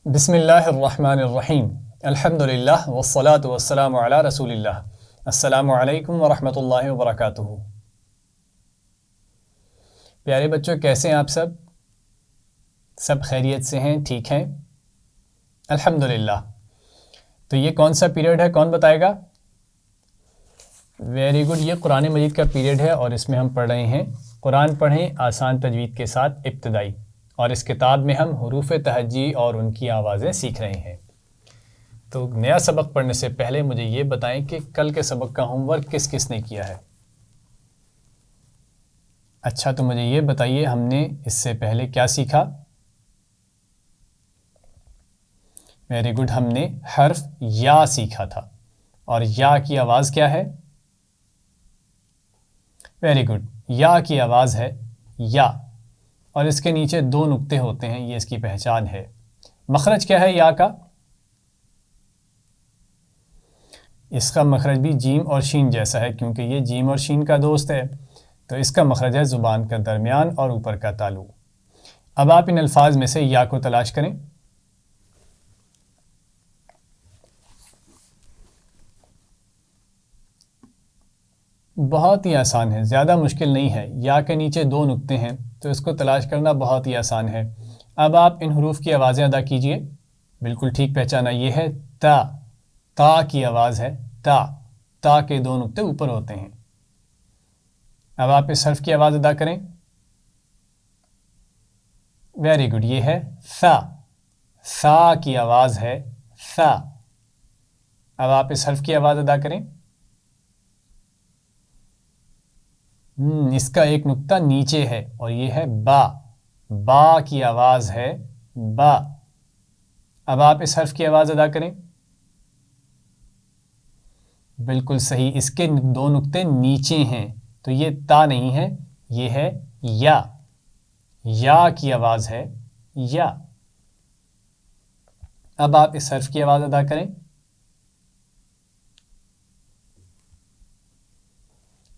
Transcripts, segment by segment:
بسم اللہ الرحمن الرحیم الحمدللہ والصلاة والسلام علی رسول اللہ السلام علیکم ورحمۃ اللہ وبرکاتہ۔ پیارے بچوں، کیسے ہیں آپ سب خیریت سے ہیں؟ ٹھیک ہیں؟ الحمدللہ۔ تو یہ کون سا پیریڈ ہے، کون بتائے گا؟ ویری گڈ، یہ قرآن مجید کا پیریڈ ہے اور اس میں ہم پڑھ رہے ہیں قرآن پڑھیں آسان تجوید کے ساتھ ابتدائی، اور اس کتاب میں ہم حروف تہجی اور ان کی آوازیں سیکھ رہے ہیں۔ تو نیا سبق پڑھنے سے پہلے مجھے یہ بتائیں کہ کل کے سبق کا ہوم ورک کس کس نے کیا ہے؟ اچھا، تو مجھے یہ بتائیے ہم نے اس سے پہلے کیا سیکھا؟ ویری گڈ، ہم نے حرف یا سیکھا تھا، اور یا کی آواز کیا ہے؟ ویری گڈ، یا کی آواز ہے یا، اور اس کے نیچے دو نقطے ہوتے ہیں، یہ اس کی پہچان ہے۔ مخرج کیا ہے یا کا؟ اس کا مخرج بھی جیم اور شین جیسا ہے، کیونکہ یہ جیم اور شین کا دوست ہے، تو اس کا مخرج ہے زبان کا درمیان اور اوپر کا تالو۔ اب آپ ان الفاظ میں سے یا کو تلاش کریں۔ بہت ہی آسان ہے، زیادہ مشکل نہیں ہے۔ یا کے نیچے دو نقطے ہیں تو اس کو تلاش کرنا بہت ہی آسان ہے۔ اب آپ ان حروف کی آوازیں ادا کیجئے۔ بالکل ٹھیک پہچانا، یہ ہے تا۔ تا کی آواز ہے تا۔ تا کے دو نقطے اوپر ہوتے ہیں۔ اب آپ اس حرف کی آواز ادا کریں۔ ویری گڈ، یہ ہے ثا۔ ثا کی آواز ہے ثا۔ اب آپ اس حرف کی آواز ادا کریں۔ اس کا ایک نقطہ نیچے ہے اور یہ ہے با۔ با کی آواز ہے با۔ اب آپ اس حرف کی آواز ادا کریں۔ بالکل صحیح، اس کے دو نقطے نیچے ہیں تو یہ تا نہیں ہے، یہ ہے یا۔ یا کی آواز ہے یا۔ اب آپ اس حرف کی آواز ادا کریں۔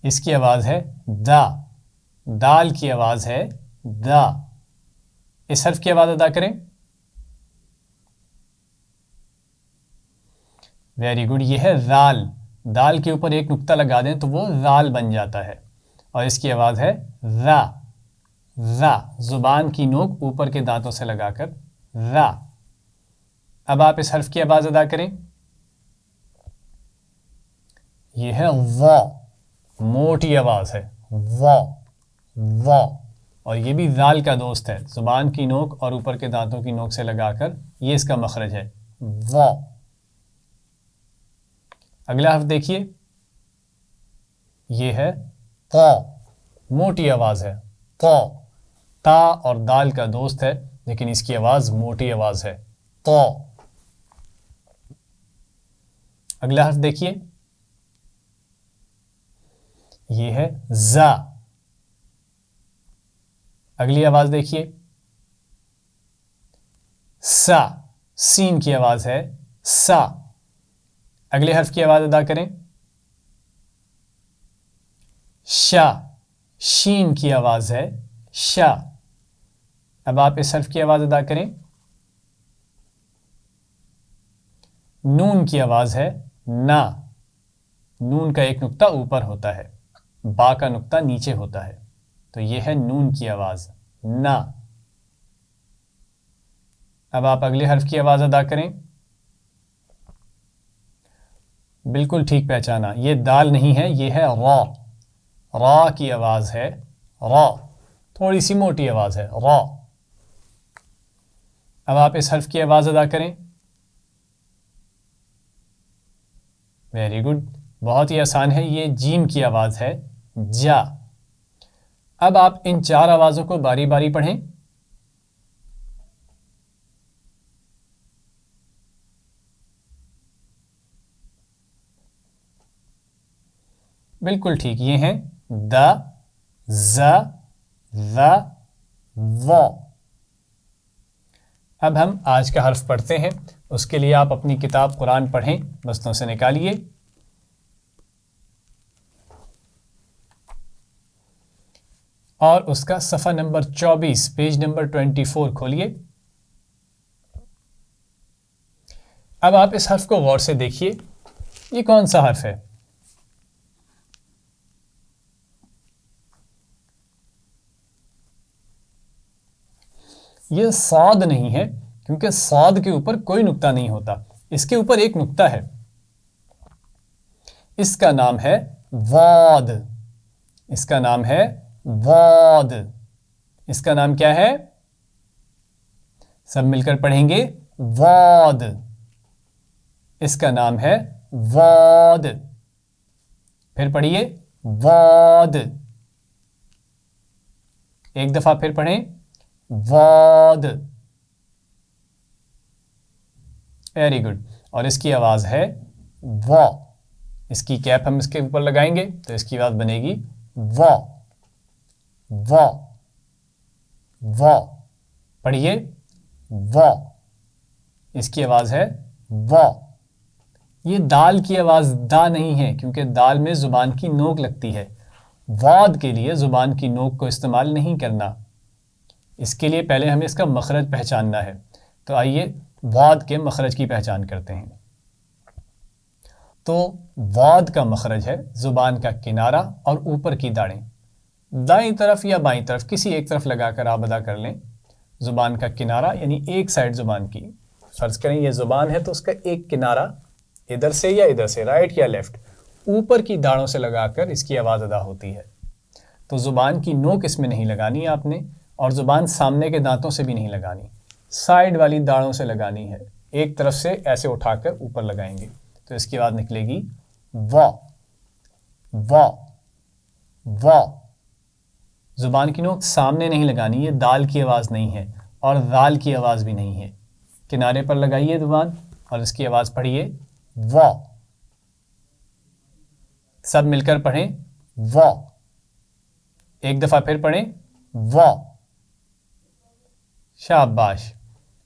اس کی آواز ہے دا۔ دال کی آواز ہے دا۔ اس حرف کی آواز ادا کریں۔ ویری گڈ، یہ ہے ذال۔ دال کے اوپر ایک نقطہ لگا دیں تو وہ ذال بن جاتا ہے، اور اس کی آواز ہے ذا۔ ذا، زبان کی نوک اوپر کے دانتوں سے لگا کر ذا۔ اب آپ اس حرف کی آواز ادا کریں۔ یہ ہے وا۔ موٹی آواز ہے وا وا، اور یہ بھی ذال کا دوست ہے، زبان کی نوک اور اوپر کے دانتوں کی نوک سے لگا کر یہ اس کا مخرج ہے وا۔ اگلا حرف دیکھیے، یہ ہے تا۔ موٹی آواز ہے تا۔ تا اور دال کا دوست ہے لیکن اس کی آواز موٹی آواز ہے تا۔ اگلا حرف دیکھیے، یہ ہے زا۔ اگلی آواز دیکھیے، سا۔ سین کی آواز ہے سا۔ اگلے حرف کی آواز ادا کریں۔ شا۔ شین کی آواز ہے شا۔ اب آپ اس حرف کی آواز ادا کریں۔ نون کی آواز ہے نا۔ نون کا ایک نقطہ اوپر ہوتا ہے، با کا نقطہ نیچے ہوتا ہے، تو یہ ہے نون کی آواز نا۔ اب آپ اگلے حرف کی آواز ادا کریں۔ بالکل ٹھیک پہچانا، یہ دال نہیں ہے، یہ ہے را۔ را کی آواز ہے را، تھوڑی سی موٹی آواز ہے را۔ اب آپ اس حرف کی آواز ادا کریں۔ ویری گڈ، بہت ہی آسان ہے، یہ جیم کی آواز ہے جا۔ اب آپ ان چار آوازوں کو باری باری پڑھیں۔ بالکل ٹھیک، یہ ہیں دا، زا، ذا، وا۔ اب ہم آج کا حرف پڑھتے ہیں، اس کے لیے آپ اپنی کتاب قرآن پڑھیں، بستوں سے نکالیے، اور اس کا صفحہ نمبر 24 پیج نمبر 24 کھولیے۔ اب آپ اس حرف کو غور سے دیکھیے، یہ کون سا حرف ہے؟ یہ صاد نہیں ہے، کیونکہ صاد کے اوپر کوئی نقطہ نہیں ہوتا، اس کے اوپر ایک نقطہ ہے، اس کا نام ہے ضاد، اس کا نام ہے ضاد، اس کا نام کیا ہے؟ سب مل کر پڑھیں گے، ضاد، اس کا نام ہے ضاد، پھر پڑھیے ضاد، ایک دفعہ پھر پڑھیں، ضاد، ویری گڈ، اور اس کی آواز ہے وا، اس کی کیپ ہم اس کے اوپر لگائیں گے تو اس کی آواز بنے گی وا، وا، وا، پڑھیے وا، اس کی آواز ہے وا۔ یہ دال کی آواز دا نہیں ہے، کیونکہ دال میں زبان کی نوک لگتی ہے، واد کے لیے زبان کی نوک کو استعمال نہیں کرنا، اس کے لیے پہلے ہمیں اس کا مخرج پہچاننا ہے، تو آئیے واد کے مخرج کی پہچان کرتے ہیں۔ تو واد کا مخرج ہے زبان کا کنارہ اور اوپر کی داڑیں، دائیں طرف یا بائیں طرف کسی ایک طرف لگا کر آپ ادا کر لیں، زبان کا کنارہ یعنی ایک سائڈ زبان کی، فرض کریں یہ زبان ہے تو اس کا ایک کنارہ ادھر سے یا ادھر سے، رائٹ یا لیفٹ، اوپر کی داڑوں سے لگا کر اس کی آواز ادا ہوتی ہے۔ تو زبان کی نوک اس میں نہیں لگانی آپ نے، اور زبان سامنے کے دانتوں سے بھی نہیں لگانی، سائڈ والی داڑوں سے لگانی ہے، ایک طرف سے ایسے اٹھا کر اوپر لگائیں گے تو اس کی آواز نکلے گی وا، وا، وا۔ زبان کی نوک سامنے نہیں لگانی، یہ دال کی آواز نہیں ہے اور ذال کی آواز بھی نہیں ہے، کنارے پر لگائیے زبان اور اس کی آواز پڑھیے وا، سب مل کر پڑھیں وا، ایک دفعہ پھر پڑھیں وا، شاباش۔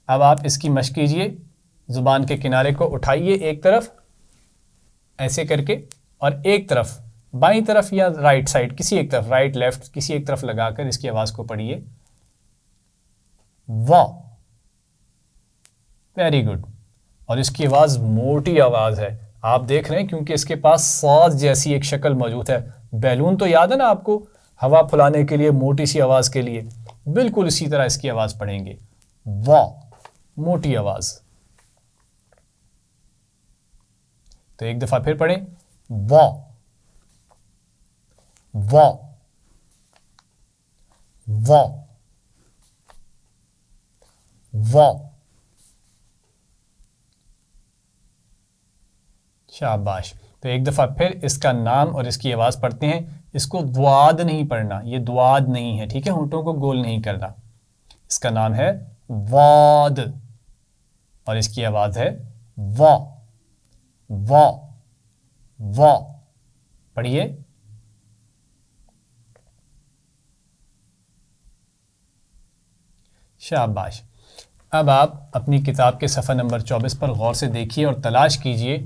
اب آپ اس کی مشق کیجئے، زبان کے کنارے کو اٹھائیے ایک طرف ایسے کر کے، اور ایک طرف بائیں طرف یا رائٹ سائڈ کسی ایک طرف، رائٹ لیفٹ کسی ایک طرف لگا کر اس کی آواز کو پڑھیے وا، ویری گڈ، اور اس کی آواز موٹی آواز ہے، آپ دیکھ رہے ہیں کیونکہ اس کے پاس ساز جیسی ایک شکل موجود ہے، بیلون تو یاد ہے نا آپ کو، ہوا پھلانے کے لیے موٹی سی آواز کے لیے، بالکل اسی طرح اس کی آواز پڑھیں گے وا، موٹی آواز۔ تو ایک دفعہ پھر پڑھیں وا، وا، وا، وا، شاباش۔ تو ایک دفعہ پھر اس کا نام اور اس کی آواز پڑھتے ہیں، اس کو دواد نہیں پڑھنا، یہ دواد نہیں ہے، ٹھیک ہے، ہونٹوں کو گول نہیں کرنا، اس کا نام ہے واد اور اس کی آواز ہے وا، وا، وا، پڑھیے شاباش۔ اب آپ اپنی کتاب کے صفحہ نمبر 24 پر غور سے دیکھیے اور تلاش کیجئے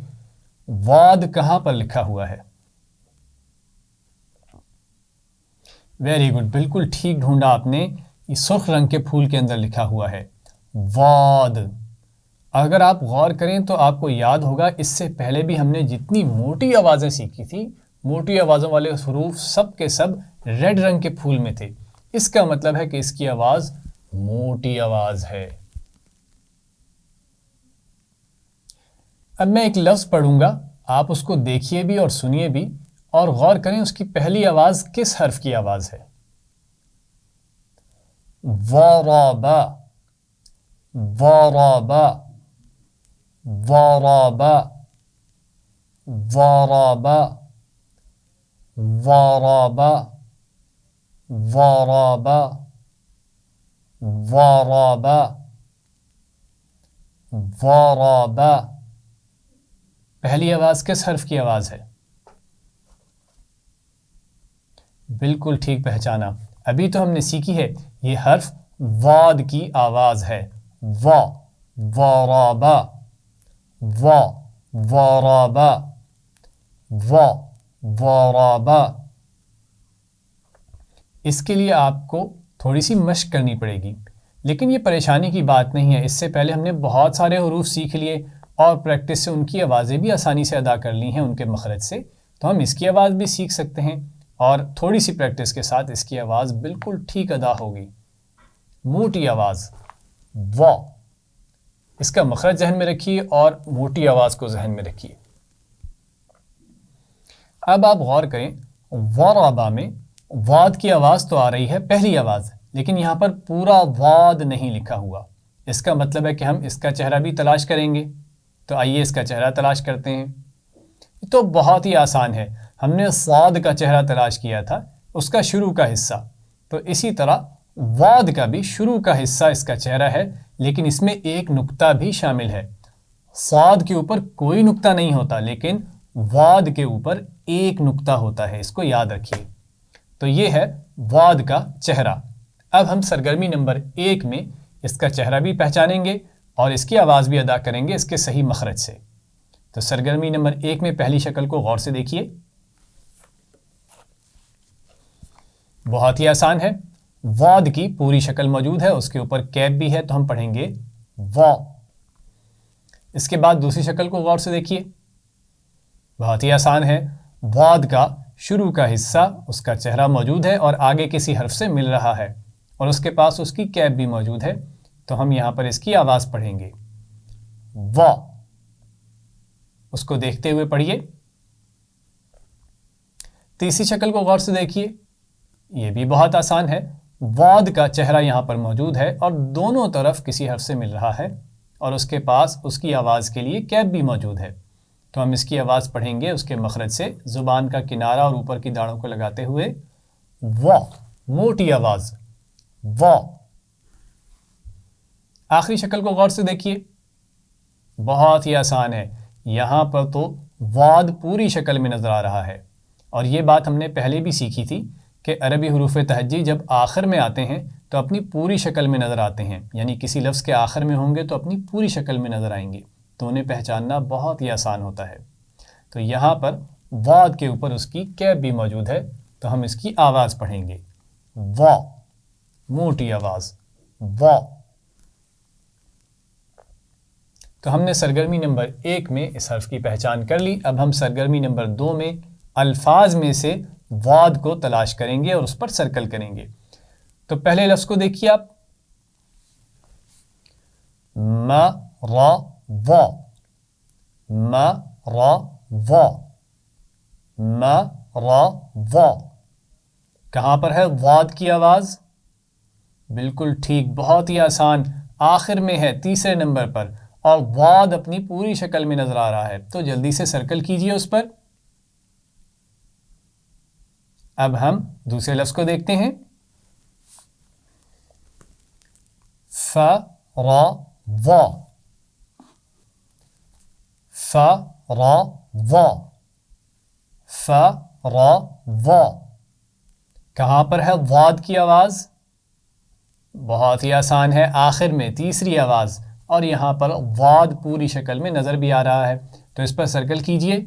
واد کہاں پر لکھا ہوا ہے۔ ویری گڈ، بالکل ٹھیک ڈھونڈا آپ نے، یہ سرخ رنگ کے پھول کے اندر لکھا ہوا ہے واد۔ اگر آپ غور کریں تو آپ کو یاد ہوگا اس سے پہلے بھی ہم نے جتنی موٹی آوازیں سیکھی تھی، موٹی آوازوں والے حروف سب کے سب ریڈ رنگ کے پھول میں تھے، اس کا مطلب ہے کہ اس کی آواز موٹی آواز ہے۔ اب میں ایک لفظ پڑھوں گا، آپ اس کو دیکھیے بھی اور سنیے بھی اور غور کریں اس کی پہلی آواز کس حرف کی آواز ہے۔ ضربا، ضربا، ضربا، ضربا، ضربا، ضربا، ضربا، ضربا۔ پہلی آواز کس حرف کی آواز ہے؟ بالکل ٹھیک پہچانا، ابھی تو ہم نے سیکھی ہے، یہ حرف واد کی آواز ہے، وا، ضربا، وا، ضربا، وا، ضربا۔ اس کے لیے آپ کو تھوڑی سی مشق کرنی پڑے گی، لیکن یہ پریشانی کی بات نہیں ہے، اس سے پہلے ہم نے بہت سارے حروف سیکھ لیے اور پریکٹس سے ان کی آوازیں بھی آسانی سے ادا کر لی ہیں ان کے مخرج سے، تو ہم اس کی آواز بھی سیکھ سکتے ہیں، اور تھوڑی سی پریکٹس کے ساتھ اس کی آواز بالکل ٹھیک ادا ہوگی۔ موٹی آواز وا، اس کا مخرج ذہن میں رکھیے اور موٹی آواز کو ذہن میں رکھیے۔ اب آپ غور کریں، وربا میں واد کی آواز تو آ رہی ہے، پہلی آواز، لیکن یہاں پر پورا واد نہیں لکھا ہوا۔ اس کا مطلب ہے کہ ہم اس کا چہرہ بھی تلاش کریں گے، تو آئیے اس کا چہرہ تلاش کرتے ہیں۔ تو بہت ہی آسان ہے، ہم نے صاد کا چہرہ تلاش کیا تھا، اس کا شروع کا حصہ، تو اسی طرح واد کا بھی شروع کا حصہ اس کا چہرہ ہے، لیکن اس میں ایک نقطہ بھی شامل ہے۔ صاد کے اوپر کوئی نقطہ نہیں ہوتا، لیکن واد کے اوپر ایک نقطہ ہوتا ہے، اس کو یاد رکھیے۔ تو یہ ہے واد کا چہرہ۔ اب ہم سرگرمی نمبر 1 میں اس کا چہرہ بھی پہچانیں گے اور اس کی آواز بھی ادا کریں گے اس کے صحیح مخرج سے۔ تو سرگرمی نمبر 1 میں پہلی شکل کو غور سے دیکھیے، بہت ہی آسان ہے، واد کی پوری شکل موجود ہے، اس کے اوپر کیپ بھی ہے، تو ہم پڑھیں گے وا۔ اس کے بعد دوسری شکل کو غور سے دیکھیے، بہت ہی آسان ہے، واد کا شروع کا حصہ، اس کا چہرہ موجود ہے اور آگے کسی حرف سے مل رہا ہے، اور اس کے پاس اس کی کیپ بھی موجود ہے، تو ہم یہاں پر اس کی آواز پڑھیں گے وا۔ اس کو دیکھتے ہوئے پڑھیے۔ تیسری شکل کو غور سے دیکھیے، یہ بھی بہت آسان ہے، واد کا چہرہ یہاں پر موجود ہے اور دونوں طرف کسی حرف سے مل رہا ہے، اور اس کے پاس اس کی آواز کے لیے کیپ بھی موجود ہے، تو ہم اس کی آواز پڑھیں گے اس کے مخرج سے، زبان کا کنارہ اور اوپر کی داڑھوں کو لگاتے ہوئے وا، موٹی آواز وا۔ آخری شکل کو غور سے دیکھیے، بہت ہی آسان ہے، یہاں پر تو واد پوری شکل میں نظر آ رہا ہے، اور یہ بات ہم نے پہلے بھی سیکھی تھی کہ عربی حروف تہجی جب آخر میں آتے ہیں تو اپنی پوری شکل میں نظر آتے ہیں، یعنی کسی لفظ کے آخر میں ہوں گے تو اپنی پوری شکل میں نظر آئیں گے، تو انہیں پہچاننا بہت ہی آسان ہوتا ہے۔ تو یہاں پر واد کے اوپر اس کی کیپ بھی موجود ہے، تو ہم اس کی آواز پڑھیں گے وا، موٹی آواز وا۔ تو ہم نے سرگرمی نمبر 1 میں اس حرف کی پہچان کر لی، اب ہم سرگرمی نمبر 2 میں الفاظ میں سے واد کو تلاش کریں گے اور اس پر سرکل کریں گے۔ تو پہلے لفظ کو دیکھیے آپ، ما را وا، ما را وا، ما را وا۔ کہاں پر ہے واد کی آواز؟ بالکل ٹھیک، بہت ہی آسان، آخر میں ہے، تیسرے نمبر پر، اور واد اپنی پوری شکل میں نظر آ رہا ہے، تو جلدی سے سرکل کیجئے اس پر۔ اب ہم دوسرے لفظ کو دیکھتے ہیں، ف را وا، ف را وا، ف را وا۔ کہاں پر ہے واد کی آواز؟ بہت ہی آسان ہے، آخر میں تیسری آواز، اور یہاں پر واد پوری شکل میں نظر بھی آ رہا ہے، تو اس پر سرکل کیجئے۔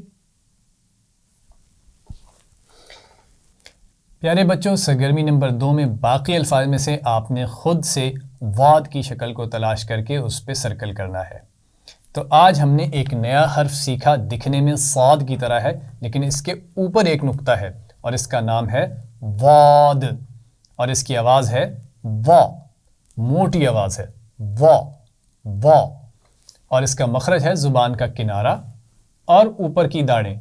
پیارے بچوں، سرگرمی نمبر 2 میں باقی الفاظ میں سے آپ نے خود سے واد کی شکل کو تلاش کر کے اس پہ سرکل کرنا ہے۔ تو آج ہم نے ایک نیا حرف سیکھا، دکھنے میں صاد کی طرح ہے، لیکن اس کے اوپر ایک نقطہ ہے، اور اس کا نام ہے واد، اور اس کی آواز ہے وا، موٹی آواز ہے وا وا، اور اس کا مخرج ہے زبان کا کنارہ اور اوپر کی داڑھیں،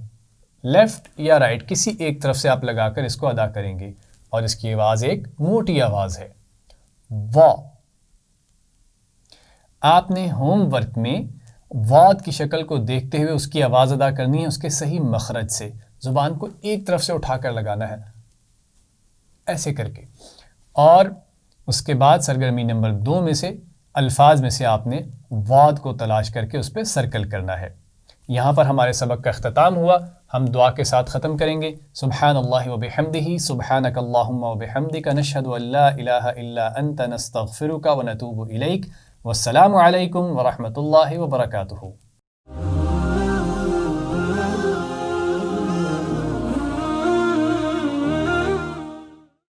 لیفٹ یا رائٹ کسی ایک طرف سے آپ لگا کر اس کو ادا کریں گے، اور اس کی آواز ایک موٹی آواز ہے وا۔ آپ نے ہوم ورک میں واد کی شکل کو دیکھتے ہوئے اس کی آواز ادا کرنی ہے اس کے صحیح مخرج سے، زبان کو ایک طرف سے اٹھا کر لگانا ہے ایسے کر کے، اور اس کے بعد سرگرمی نمبر 2 میں سے الفاظ میں سے آپ نے واد کو تلاش کر کے اس پہ سرکل کرنا ہے۔ یہاں پر ہمارے سبق کا اختتام ہوا، ہم دعا کے ساتھ ختم کریں گے۔ سبحان اللہ و بحمدہ، سبحانک اللہم و بحمدک، نشہد ان لا الہ الا انت، نستغفرک و نتوب الیک، والسلام علیکم ورحمۃ اللہ وبرکاتہ۔